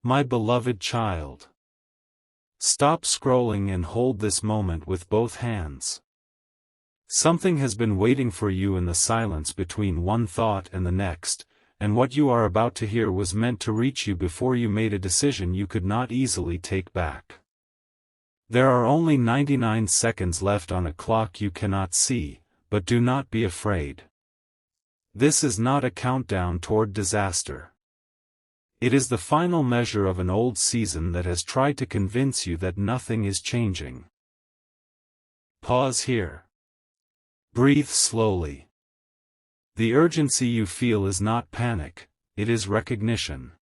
My beloved child. Stop scrolling and hold this moment with both hands. Something has been waiting for you in the silence between one thought and the next, and what you are about to hear was meant to reach you before you made a decision you could not easily take back. There are only 99 seconds left on a clock you cannot see, but do not be afraid. This is not a countdown toward disaster. It is the final measure of an old season that has tried to convince you that nothing is changing. Pause here. Breathe slowly. The urgency you feel is not panic, it is recognition.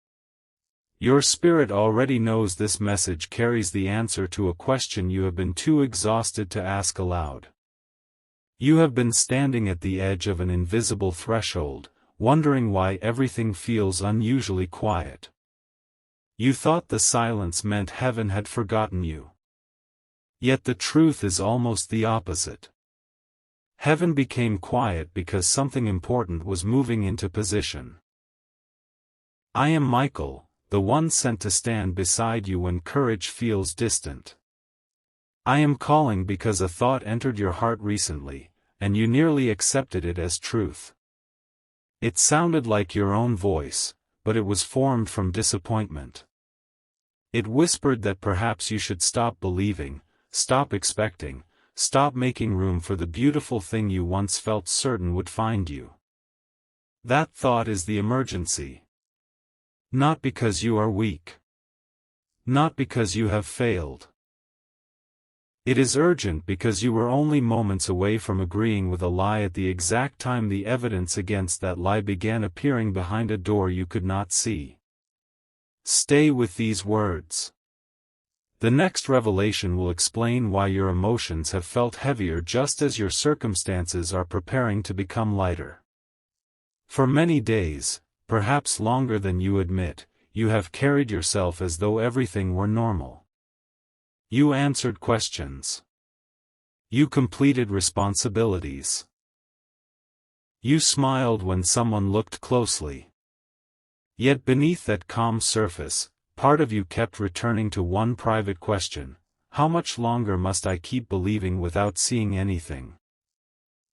Your spirit already knows this message carries the answer to a question you have been too exhausted to ask aloud. You have been standing at the edge of an invisible threshold, wondering why everything feels unusually quiet. You thought the silence meant heaven had forgotten you. Yet the truth is almost the opposite. Heaven became quiet because something important was moving into position. I am Michael, the one sent to stand beside you when courage feels distant. I am calling because a thought entered your heart recently, and you nearly accepted it as truth. It sounded like your own voice, but it was formed from disappointment. It whispered that perhaps you should stop believing, stop expecting, stop making room for the beautiful thing you once felt certain would find you. That thought is the emergency. Not because you are weak. Not because you have failed. It is urgent because you were only moments away from agreeing with a lie at the exact time the evidence against that lie began appearing behind a door you could not see. Stay with these words. The next revelation will explain why your emotions have felt heavier just as your circumstances are preparing to become lighter. For many days, perhaps longer than you admit, you have carried yourself as though everything were normal. You answered questions. You completed responsibilities. You smiled when someone looked closely. Yet beneath that calm surface, part of you kept returning to one private question: how much longer must I keep believing without seeing anything?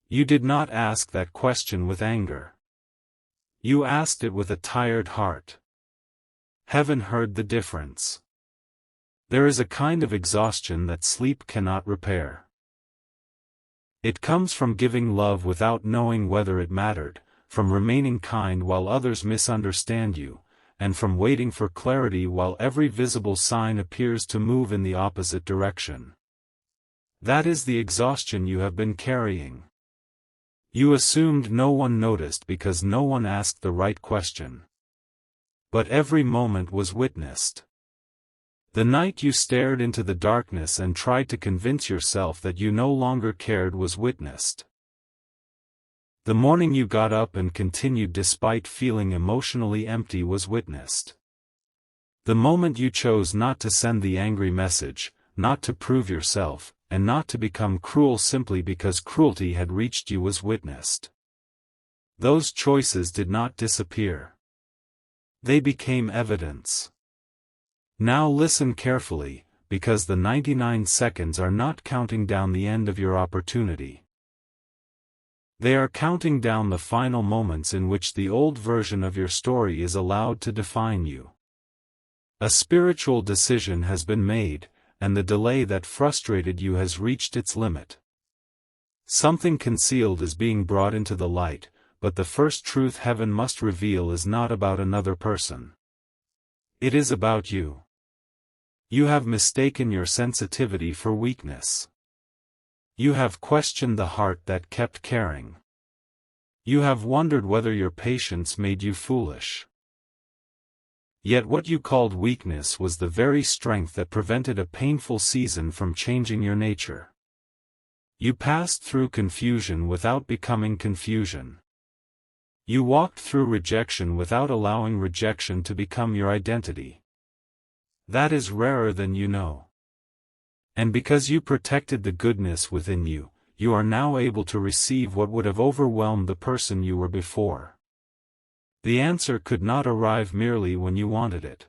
You did not ask that question with anger. You asked it with a tired heart. Heaven heard the difference. There is a kind of exhaustion that sleep cannot repair. It comes from giving love without knowing whether it mattered, from remaining kind while others misunderstand you, and from waiting for clarity while every visible sign appears to move in the opposite direction. That is the exhaustion you have been carrying. You assumed no one noticed because no one asked the right question. But every moment was witnessed. The night you stared into the darkness and tried to convince yourself that you no longer cared was witnessed. The morning you got up and continued despite feeling emotionally empty was witnessed. The moment you chose not to send the angry message, not to prove yourself, and not to become cruel simply because cruelty had reached you was witnessed. Those choices did not disappear. They became evidence. Now listen carefully, because the 99 seconds are not counting down the end of your opportunity. They are counting down the final moments in which the old version of your story is allowed to define you. A spiritual decision has been made, and the delay that frustrated you has reached its limit. Something concealed is being brought into the light, but the first truth heaven must reveal is not about another person. It is about you. You have mistaken your sensitivity for weakness. You have questioned the heart that kept caring. You have wondered whether your patience made you foolish. Yet what you called weakness was the very strength that prevented a painful season from changing your nature. You passed through confusion without becoming confusion. You walked through rejection without allowing rejection to become your identity. That is rarer than you know. And because you protected the goodness within you, you are now able to receive what would have overwhelmed the person you were before. The answer could not arrive merely when you wanted it.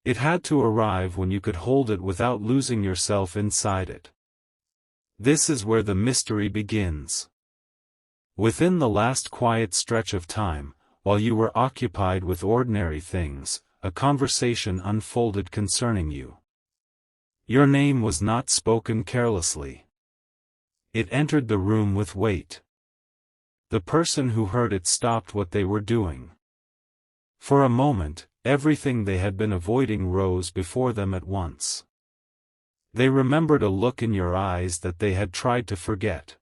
It had to arrive when you could hold it without losing yourself inside it. This is where the mystery begins. Within the last quiet stretch of time, while you were occupied with ordinary things, a conversation unfolded concerning you. Your name was not spoken carelessly. It entered the room with weight. The person who heard it stopped what they were doing. For a moment, everything they had been avoiding rose before them at once. They remembered a look in your eyes that they had tried to forget.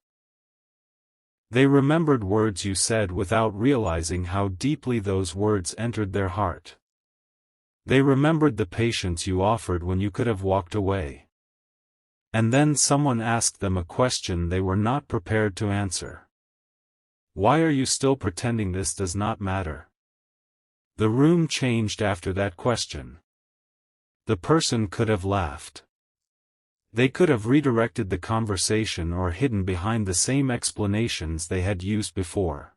They remembered words you said without realizing how deeply those words entered their heart. They remembered the patience you offered when you could have walked away. And then someone asked them a question they were not prepared to answer. Why are you still pretending this does not matter? The room changed after that question. The person could have laughed. They could have redirected the conversation or hidden behind the same explanations they had used before.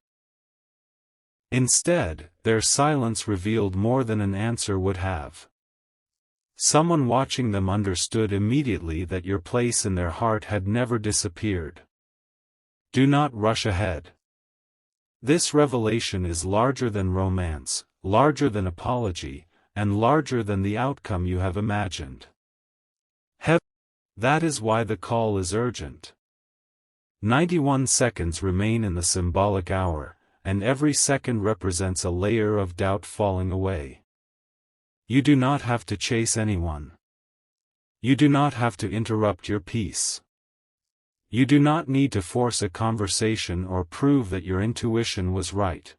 Instead, their silence revealed more than an answer would have. Someone watching them understood immediately that your place in their heart had never disappeared. Do not rush ahead. This revelation is larger than romance, larger than apology, and larger than the outcome you have imagined. That is why the call is urgent. 91 seconds remain in the symbolic hour, and every second represents a layer of doubt falling away. You do not have to chase anyone. You do not have to interrupt your peace. You do not need to force a conversation or prove that your intuition was right.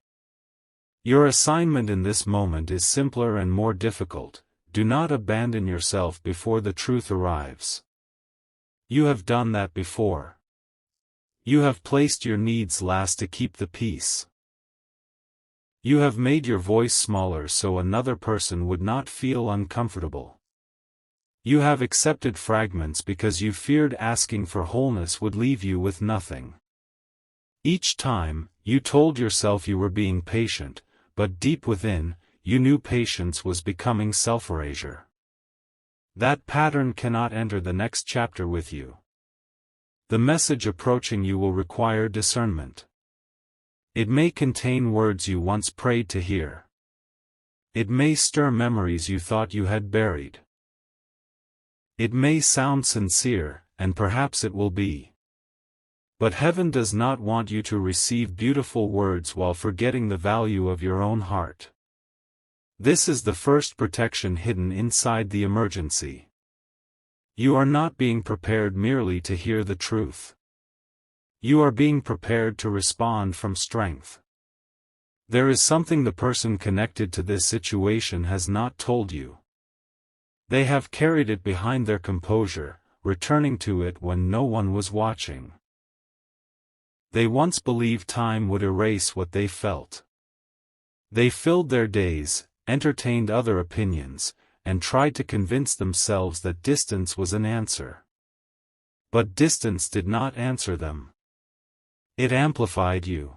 Your assignment in this moment is simpler and more difficult. Do not abandon yourself before the truth arrives. You have done that before. You have placed your needs last to keep the peace. You have made your voice smaller so another person would not feel uncomfortable. You have accepted fragments because you feared asking for wholeness would leave you with nothing. Each time, you told yourself you were being patient, but deep within, you knew patience was becoming self-erasure. That pattern cannot enter the next chapter with you. The message approaching you will require discernment. It may contain words you once prayed to hear. It may stir memories you thought you had buried. It may sound sincere, and perhaps it will be. But heaven does not want you to receive beautiful words while forgetting the value of your own heart. This is the first protection hidden inside the emergency. You are not being prepared merely to hear the truth. You are being prepared to respond from strength. There is something the person connected to this situation has not told you. They have carried it behind their composure, returning to it when no one was watching. They once believed time would erase what they felt. They filled their days, entertained other opinions, and tried to convince themselves that distance was an answer. But distance did not answer them. It amplified you.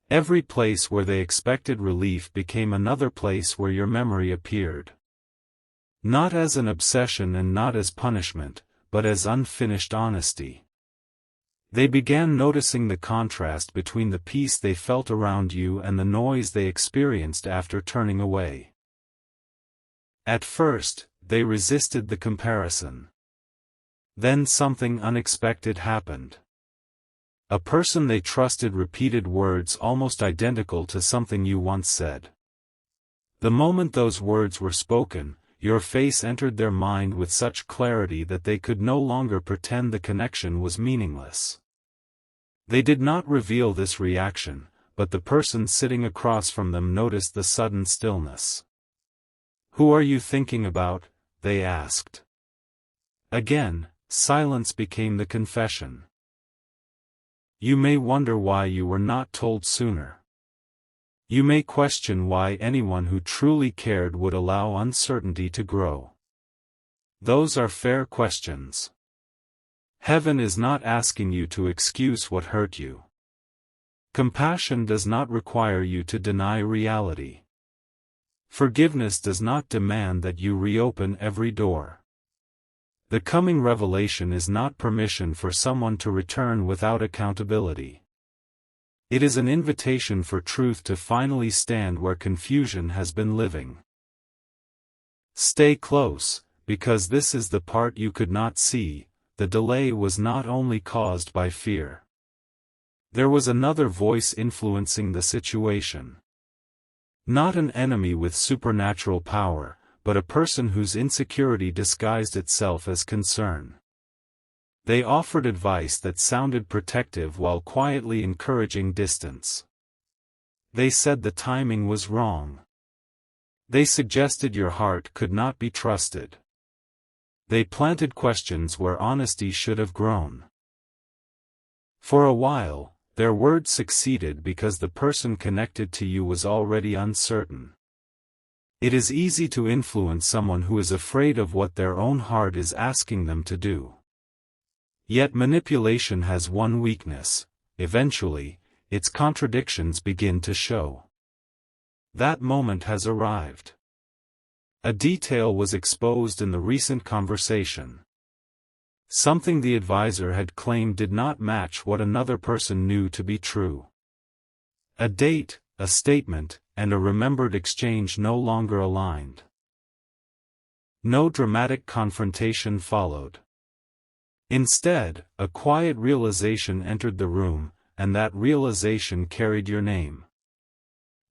Every place where they expected relief became another place where your memory appeared. Not as an obsession and not as punishment, but as unfinished honesty. They began noticing the contrast between the peace they felt around you and the noise they experienced after turning away. At first, they resisted the comparison. Then something unexpected happened. A person they trusted repeated words almost identical to something you once said. The moment those words were spoken, your face entered their mind with such clarity that they could no longer pretend the connection was meaningless. They did not reveal this reaction, but the person sitting across from them noticed the sudden stillness. "Who are you thinking about?" they asked. Again, silence became the confession. You may wonder why you were not told sooner. You may question why anyone who truly cared would allow uncertainty to grow. Those are fair questions. Heaven is not asking you to excuse what hurt you. Compassion does not require you to deny reality. Forgiveness does not demand that you reopen every door. The coming revelation is not permission for someone to return without accountability. It is an invitation for truth to finally stand where confusion has been living. Stay close, because this is the part you could not see. The delay was not only caused by fear. There was another voice influencing the situation. Not an enemy with supernatural power, but a person whose insecurity disguised itself as concern. They offered advice that sounded protective while quietly encouraging distance. They said the timing was wrong. They suggested your heart could not be trusted. They planted questions where honesty should have grown. For a while, their words succeeded because the person connected to you was already uncertain. It is easy to influence someone who is afraid of what their own heart is asking them to do. Yet manipulation has one weakness: eventually, its contradictions begin to show. That moment has arrived. A detail was exposed in the recent conversation. Something the advisor had claimed did not match what another person knew to be true. A date, a statement, and a remembered exchange no longer aligned. No dramatic confrontation followed. Instead, a quiet realization entered the room, and that realization carried your name.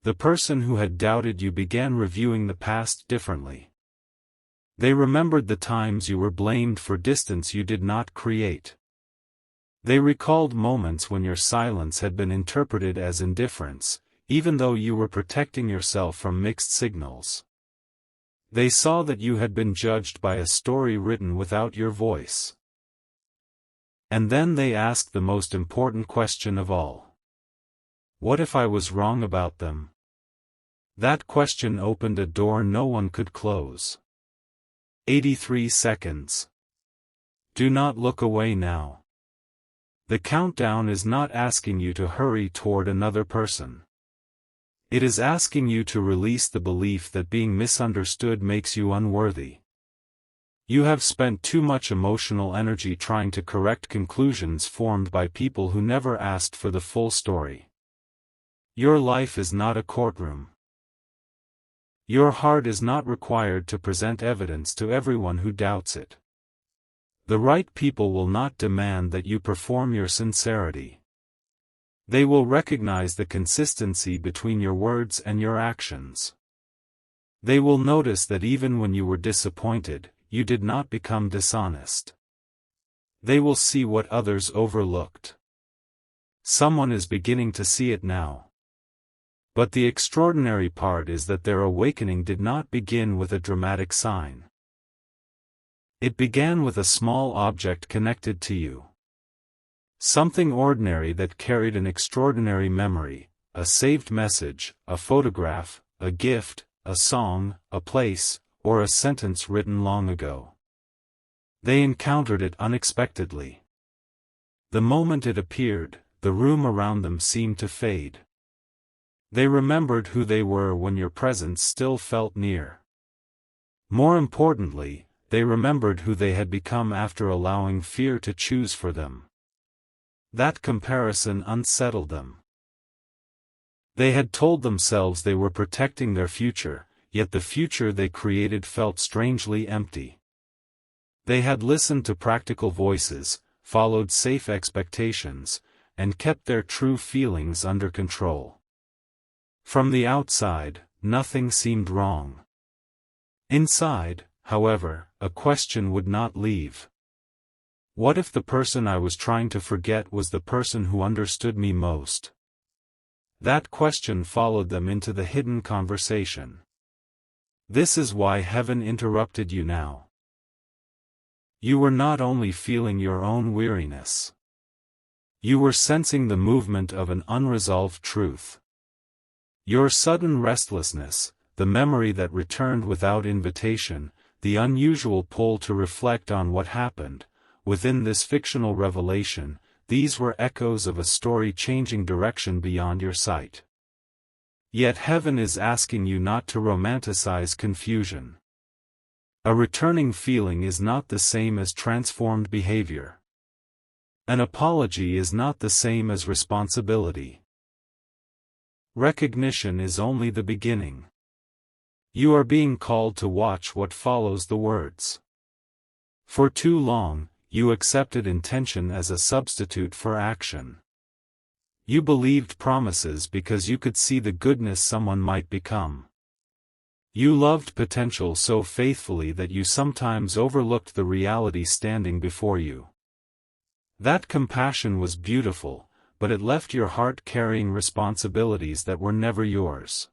The person who had doubted you began reviewing the past differently. They remembered the times you were blamed for distance you did not create. They recalled moments when your silence had been interpreted as indifference, even though you were protecting yourself from mixed signals. They saw that you had been judged by a story written without your voice. And then they asked the most important question of all. What if I was wrong about them? That question opened a door no one could close. 83 seconds. Do not look away now. The countdown is not asking you to hurry toward another person. It is asking you to release the belief that being misunderstood makes you unworthy. You have spent too much emotional energy trying to correct conclusions formed by people who never asked for the full story. Your life is not a courtroom. Your heart is not required to present evidence to everyone who doubts it. The right people will not demand that you perform your sincerity. They will recognize the consistency between your words and your actions. They will notice that even when you were disappointed, you did not become dishonest. They will see what others overlooked. Someone is beginning to see it now. But the extraordinary part is that their awakening did not begin with a dramatic sign. It began with a small object connected to you. Something ordinary that carried an extraordinary memory, a saved message, a photograph, a gift, a song, a place, or a sentence written long ago. They encountered it unexpectedly. The moment it appeared, the room around them seemed to fade. They remembered who they were when your presence still felt near. More importantly, they remembered who they had become after allowing fear to choose for them. That comparison unsettled them. They had told themselves they were protecting their future, yet the future they created felt strangely empty. They had listened to practical voices, followed safe expectations, and kept their true feelings under control. From the outside, nothing seemed wrong. Inside, however, a question would not leave. What if the person I was trying to forget was the person who understood me most? That question followed them into the hidden conversation. This is why heaven interrupted you now. You were not only feeling your own weariness. You were sensing the movement of an unresolved truth. Your sudden restlessness, the memory that returned without invitation, the unusual pull to reflect on what happened, within this fictional revelation, these were echoes of a story changing direction beyond your sight. Yet heaven is asking you not to romanticize confusion. A returning feeling is not the same as transformed behavior. An apology is not the same as responsibility. Recognition is only the beginning. You are being called to watch what follows the words. For too long, you accepted intention as a substitute for action. You believed promises because you could see the goodness someone might become. You loved potential so faithfully that you sometimes overlooked the reality standing before you. That compassion was beautiful, but it left your heart carrying responsibilities that were never yours.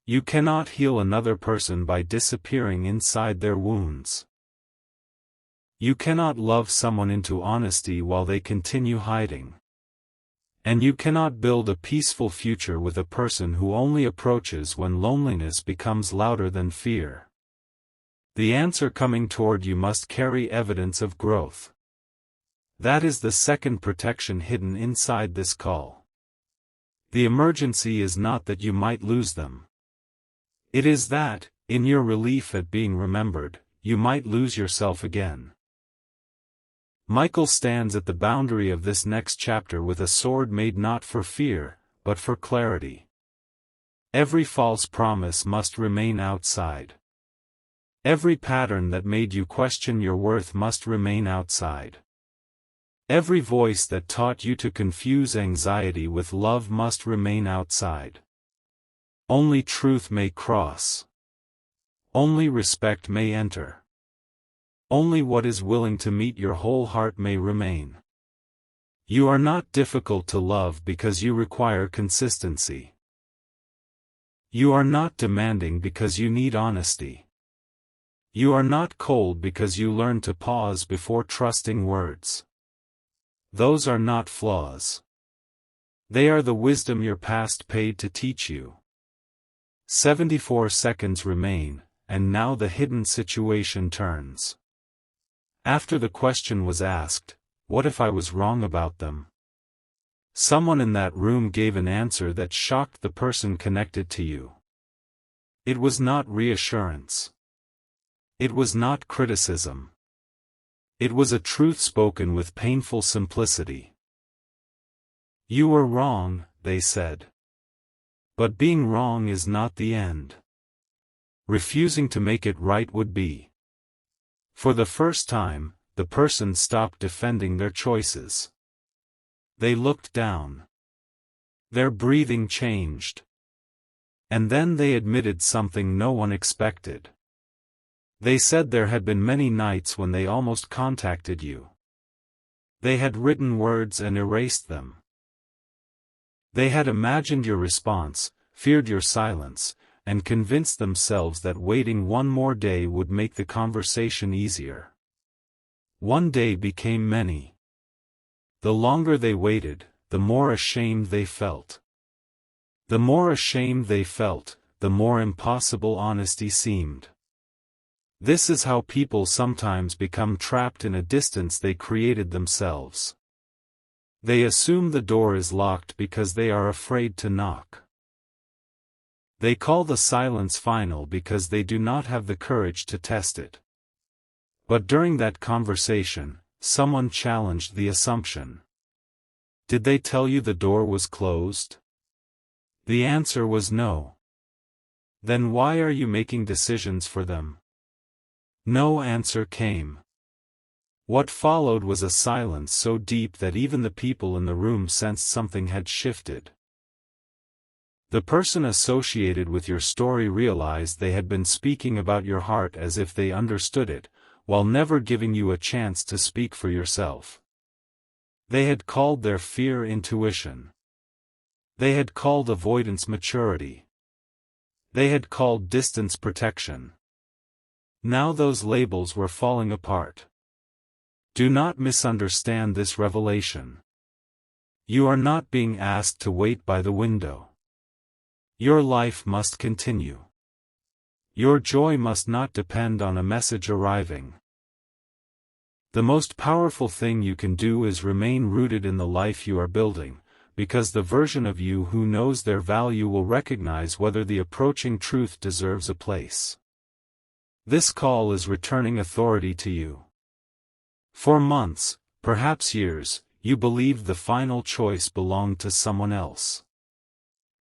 You cannot heal another person by disappearing inside their wounds. You cannot love someone into honesty while they continue hiding. And you cannot build a peaceful future with a person who only approaches when loneliness becomes louder than fear. The answer coming toward you must carry evidence of growth. That is the second protection hidden inside this call. The emergency is not that you might lose them. It is that, in your relief at being remembered, you might lose yourself again. Michael stands at the boundary of this next chapter with a sword made not for fear, but for clarity. Every false promise must remain outside. Every pattern that made you question your worth must remain outside. Every voice that taught you to confuse anxiety with love must remain outside. Only truth may cross. Only respect may enter. Only what is willing to meet your whole heart may remain. You are not difficult to love because you require consistency. You are not demanding because you need honesty. You are not cold because you learn to pause before trusting words. Those are not flaws. They are the wisdom your past paid to teach you. 74 seconds remain, and now the hidden situation turns. After the question was asked, what if I was wrong about them? Someone in that room gave an answer that shocked the person connected to you. It was not reassurance. It was not criticism. It was a truth spoken with painful simplicity. You were wrong, they said. But being wrong is not the end. Refusing to make it right would be. For the first time, the person stopped defending their choices. They looked down. Their breathing changed. And then they admitted something no one expected. They said there had been many nights when they almost contacted you. They had written words and erased them. They had imagined your response, feared your silence, and convinced themselves that waiting one more day would make the conversation easier. One day became many. The longer they waited, the more ashamed they felt. The more ashamed they felt, the more impossible honesty seemed. This is how people sometimes become trapped in a distance they created themselves. They assume the door is locked because they are afraid to knock. They call the silence final because they do not have the courage to test it. But during that conversation, someone challenged the assumption. Did they tell you the door was closed? The answer was no. Then why are you making decisions for them? No answer came. What followed was a silence so deep that even the people in the room sensed something had shifted. The person associated with your story realized they had been speaking about your heart as if they understood it, while never giving you a chance to speak for yourself. They had called their fear intuition. They had called avoidance maturity. They had called distance protection. Now those labels were falling apart. Do not misunderstand this revelation. You are not being asked to wait by the window. Your life must continue. Your joy must not depend on a message arriving. The most powerful thing you can do is remain rooted in the life you are building, because the version of you who knows their value will recognize whether the approaching truth deserves a place. This call is returning authority to you. For months, perhaps years, you believed the final choice belonged to someone else.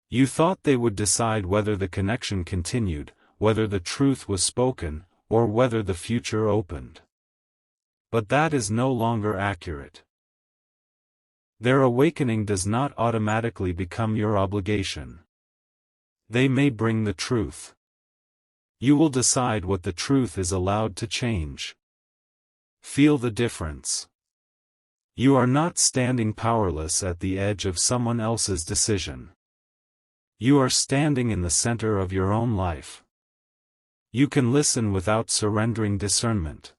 You thought they would decide whether the connection continued, whether the truth was spoken, or whether the future opened. But that is no longer accurate. Their awakening does not automatically become your obligation. They may bring the truth. You will decide what the truth is allowed to change. Feel the difference. You are not standing powerless at the edge of someone else's decision. You are standing in the center of your own life. You can listen without surrendering discernment.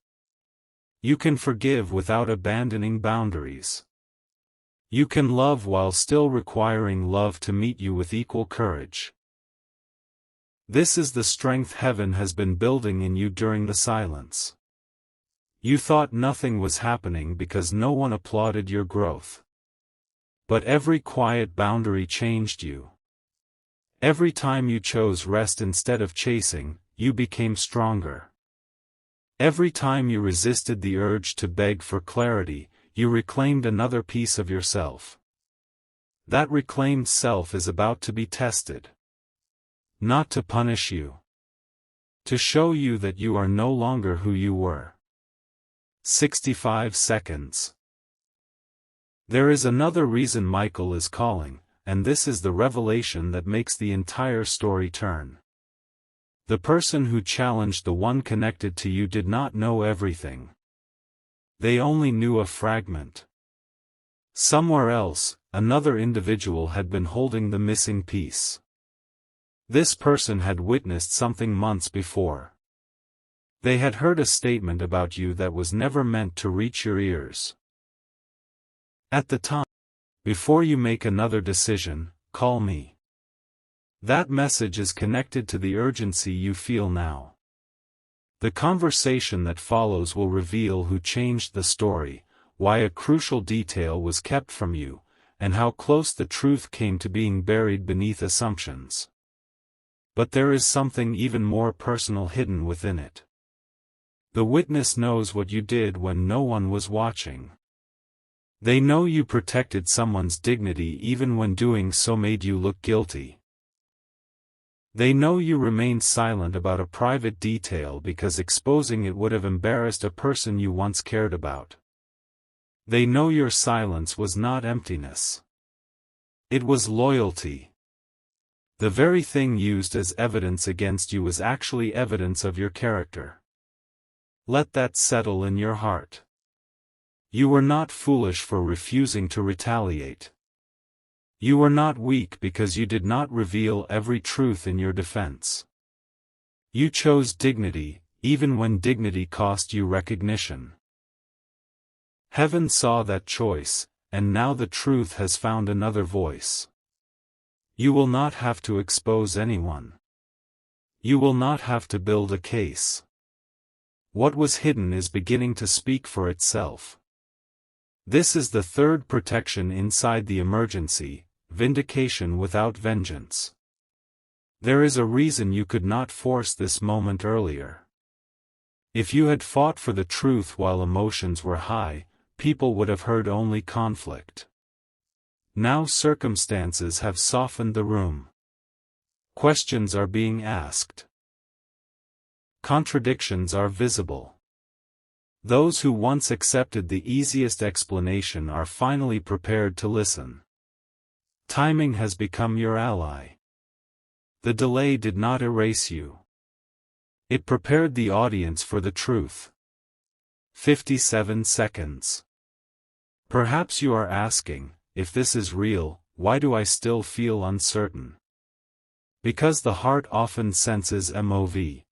You can forgive without abandoning boundaries. You can love while still requiring love to meet you with equal courage. This is the strength heaven has been building in you during the silence. You thought nothing was happening because no one applauded your growth. But every quiet boundary changed you. Every time you chose rest instead of chasing, you became stronger. Every time you resisted the urge to beg for clarity, you reclaimed another piece of yourself. That reclaimed self is about to be tested. Not to punish you. To show you that you are no longer who you were. 65 seconds. There is another reason Michael is calling, and this is the revelation that makes the entire story turn. The person who challenged the one connected to you did not know everything. They only knew a fragment. Somewhere else, another individual had been holding the missing piece. This person had witnessed something months before. They had heard a statement about you that was never meant to reach your ears. At the time, before you make another decision, call me. That message is connected to the urgency you feel now. The conversation that follows will reveal who changed the story, why a crucial detail was kept from you, and how close the truth came to being buried beneath assumptions. But there is something even more personal hidden within it. The witness knows what you did when no one was watching. They know you protected someone's dignity even when doing so made you look guilty. They know you remained silent about a private detail because exposing it would have embarrassed a person you once cared about. They know your silence was not emptiness. It was loyalty. The very thing used as evidence against you was actually evidence of your character. Let that settle in your heart. You were not foolish for refusing to retaliate. You were not weak because you did not reveal every truth in your defense. You chose dignity, even when dignity cost you recognition. Heaven saw that choice, and now the truth has found another voice. You will not have to expose anyone. You will not have to build a case. What was hidden is beginning to speak for itself. This is the third protection inside the emergency, vindication without vengeance. There is a reason you could not force this moment earlier. If you had fought for the truth while emotions were high, people would have heard only conflict. Now circumstances have softened the room. Questions are being asked. Contradictions are visible. Those who once accepted the easiest explanation are finally prepared to listen. Timing has become your ally. The delay did not erase you. It prepared the audience for the truth. 57 seconds. Perhaps you are asking, if this is real, why do I still feel uncertain? Because the heart often senses MOV.